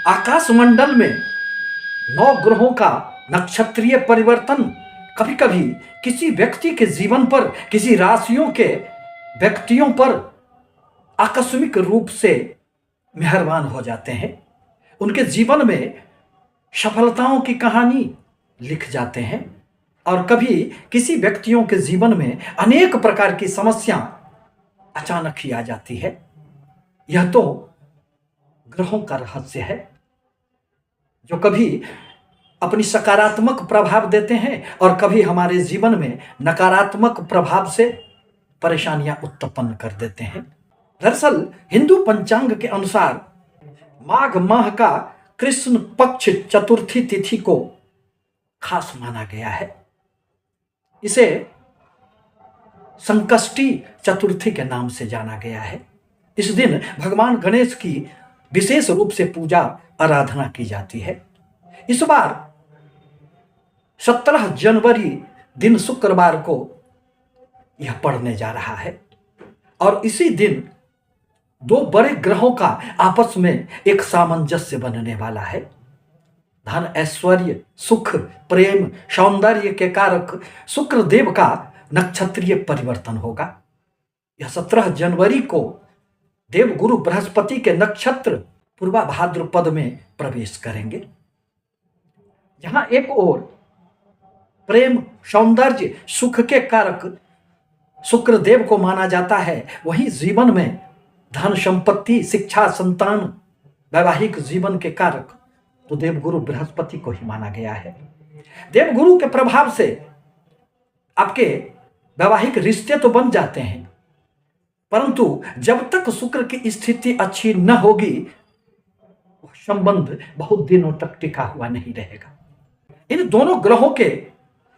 आकाशमंडल में 9 ग्रहों का नक्षत्रीय परिवर्तन कभी कभी किसी व्यक्ति के जीवन पर, किसी राशियों के व्यक्तियों पर आकस्मिक रूप से मेहरबान हो जाते हैं। उनके जीवन में सफलताओं की कहानी लिख जाते हैं और कभी किसी व्यक्तियों के जीवन में अनेक प्रकार की समस्या अचानक ही आ जाती है। यह तो ग्रहों का रहस्य है जो कभी अपनी सकारात्मक प्रभाव देते हैं और कभी हमारे जीवन में नकारात्मक प्रभाव से परेशानियां उत्पन्न कर देते हैं। दरअसल हिंदू पंचांग के अनुसार माघ माह का कृष्ण पक्ष चतुर्थी तिथि को खास माना गया है। इसे संकष्टी चतुर्थी के नाम से जाना गया है। इस दिन भगवान गणेश की विशेष रूप से पूजा आराधना की जाती है। इस बार 17 जनवरी दिन शुक्रवार को यह पड़ने जा रहा है और इसी दिन 2 बड़े ग्रहों का आपस में एक सामंजस्य बनने वाला है। धन, ऐश्वर्य, सुख, प्रेम, सौंदर्य के कारक शुक्र देव का नक्षत्रीय परिवर्तन होगा। यह 17 जनवरी को देवगुरु बृहस्पति के नक्षत्र पूर्वा भाद्रपद में प्रवेश करेंगे। जहां एक ओर प्रेम, सौंदर्य, सुख के कारक शुक्र देव को माना जाता है, वहीं जीवन में धन, संपत्ति, शिक्षा, संतान, वैवाहिक जीवन के कारक तो देवगुरु बृहस्पति को ही माना गया है। देवगुरु के प्रभाव से आपके वैवाहिक रिश्ते तो बन जाते हैं, परंतु जब तक शुक्र की स्थिति अच्छी न होगी वह संबंध बहुत दिनों तक टिका हुआ नहीं रहेगा। इन दोनों ग्रहों के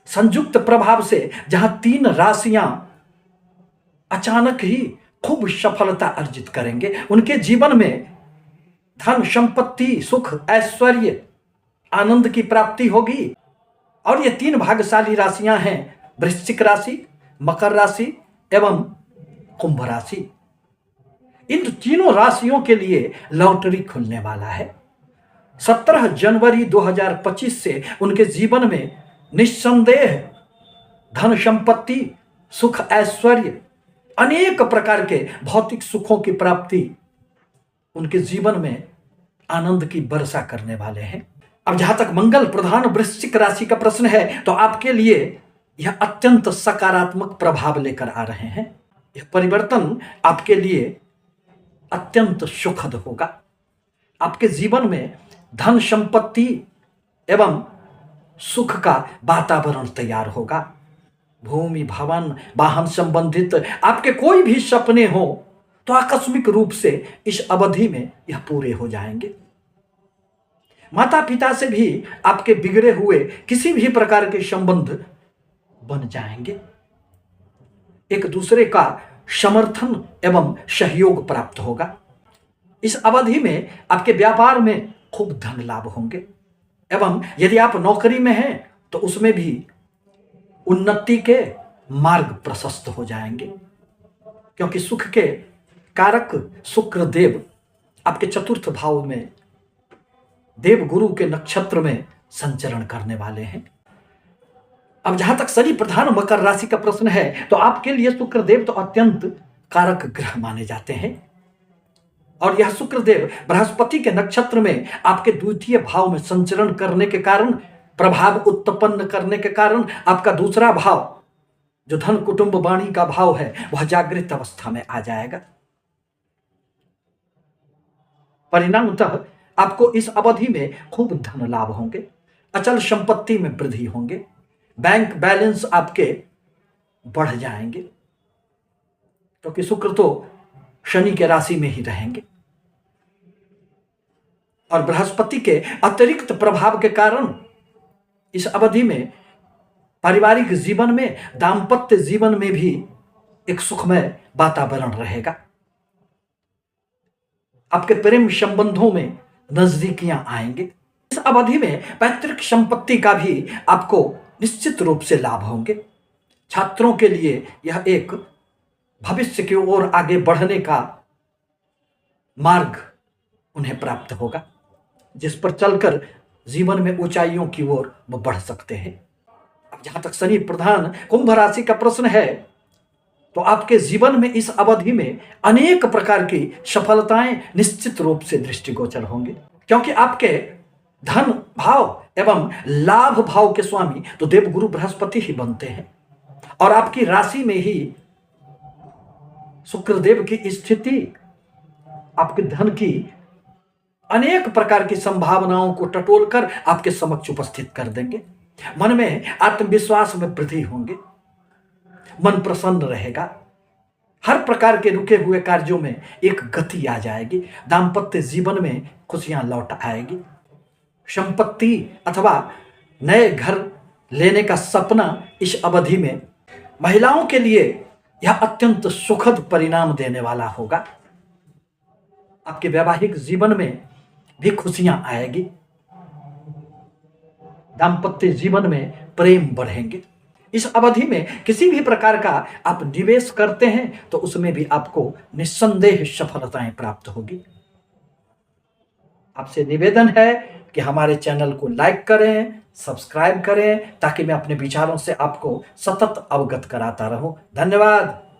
संयुक्त प्रभाव से जहां 3 राशियां अचानक ही खूब सफलता अर्जित करेंगे, उनके जीवन में धन, संपत्ति, सुख, ऐश्वर्य, आनंद की प्राप्ति होगी। और ये 3 भाग्यशाली राशियां हैं वृश्चिक राशि, मकर राशि एवं कुंभ राशि। इन तीनों राशियों के लिए लॉटरी खुलने वाला है। 17 जनवरी 2025 से उनके जीवन में निस्संदेह धन, संपत्ति, सुख, ऐश्वर्य, अनेक प्रकार के भौतिक सुखों की प्राप्ति उनके जीवन में आनंद की वर्षा करने वाले हैं। अब जहां तक मंगल प्रधान वृश्चिक राशि का प्रश्न है, तो आपके लिए यह अत्यंत सकारात्मक प्रभाव लेकर आ रहे हैं। यह परिवर्तन आपके लिए अत्यंत सुखद होगा। आपके जीवन में धन, संपत्ति एवं सुख का वातावरण तैयार होगा। भूमि, भवन, वाहन संबंधित आपके कोई भी सपने हो तो आकस्मिक रूप से इस अवधि में यह पूरे हो जाएंगे। माता पिता से भी आपके बिगड़े हुए किसी भी प्रकार के संबंध बन जाएंगे। एक दूसरे का समर्थन एवं सहयोग प्राप्त होगा। इस अवधि में आपके व्यापार में खूब धन लाभ होंगे एवं यदि आप नौकरी में हैं तो उसमें भी उन्नति के मार्ग प्रशस्त हो जाएंगे, क्योंकि सुख के कारक शुक्र देव आपके चतुर्थ भाव में देवगुरु के नक्षत्र में संचरण करने वाले हैं। अब जहां तक शनि प्रधान मकर राशि का प्रश्न है, तो आपके लिए शुक्र देव तो अत्यंत कारक ग्रह माने जाते हैं और यह शुक्र देव बृहस्पति के नक्षत्र में आपके द्वितीय भाव में संचरण करने के कारण, प्रभाव उत्पन्न करने के कारण आपका दूसरा भाव जो धन, कुटुंब, वाणी का भाव है वह जागृत अवस्था में आ जाएगा। परिणामतः आपको इस अवधि में खूब धन लाभ होंगे, अचल संपत्ति में वृद्धि होंगे, बैंक बैलेंस आपके बढ़ जाएंगे, क्योंकि शुक्र तो शनि के राशि में ही रहेंगे और बृहस्पति के अतिरिक्त प्रभाव के कारण इस अवधि में पारिवारिक जीवन में, दाम्पत्य जीवन में भी एक सुखमय वातावरण रहेगा। आपके प्रेम संबंधों में नजदीकियां आएंगे। इस अवधि में पैतृक संपत्ति का भी आपको निश्चित रूप से लाभ होंगे। छात्रों के लिए यह एक भविष्य की ओर आगे बढ़ने का मार्ग उन्हें प्राप्त होगा। जिस पर चलकर जीवन में ऊंचाइयों की ओर वो बढ़ सकते हैं। अब जहां तक शनि प्रधान कुंभ राशि का प्रश्न है, तो आपके जीवन में इस अवधि में अनेक प्रकार की सफलताएं निश्चित रूप से दृष्टिगोचर होंगी, क्योंकि आपके धन भाव एवं लाभ भाव के स्वामी तो देवगुरु बृहस्पति ही बनते हैं, और आपकी राशि में ही शुक्रदेव की स्थिति आपके धन की अनेक प्रकार की संभावनाओं को टटोलकर आपके समक्ष उपस्थित कर देंगे। मन में आत्मविश्वास में वृद्धि होंगे, मन प्रसन्न रहेगा, हर प्रकार के रुके हुए कार्यों में एक गति आ जाएगी, दाम्पत्य जीवन में खुशियां लौट आएगी, संपत्ति अथवा नए घर लेने का सपना इस अवधि में महिलाओं के लिए यह अत्यंत सुखद परिणाम देने वाला होगा। आपके वैवाहिक जीवन में भी खुशियां आएगी, दाम्पत्य जीवन में प्रेम बढ़ेंगे। इस अवधि में किसी भी प्रकार का आप निवेश करते हैं तो उसमें भी आपको निस्संदेह सफलताएं प्राप्त होगी। आपसे निवेदन है कि हमारे चैनल को लाइक करें, सब्सक्राइब करें, ताकि मैं अपने विचारों से आपको सतत अवगत कराता रहूं। धन्यवाद।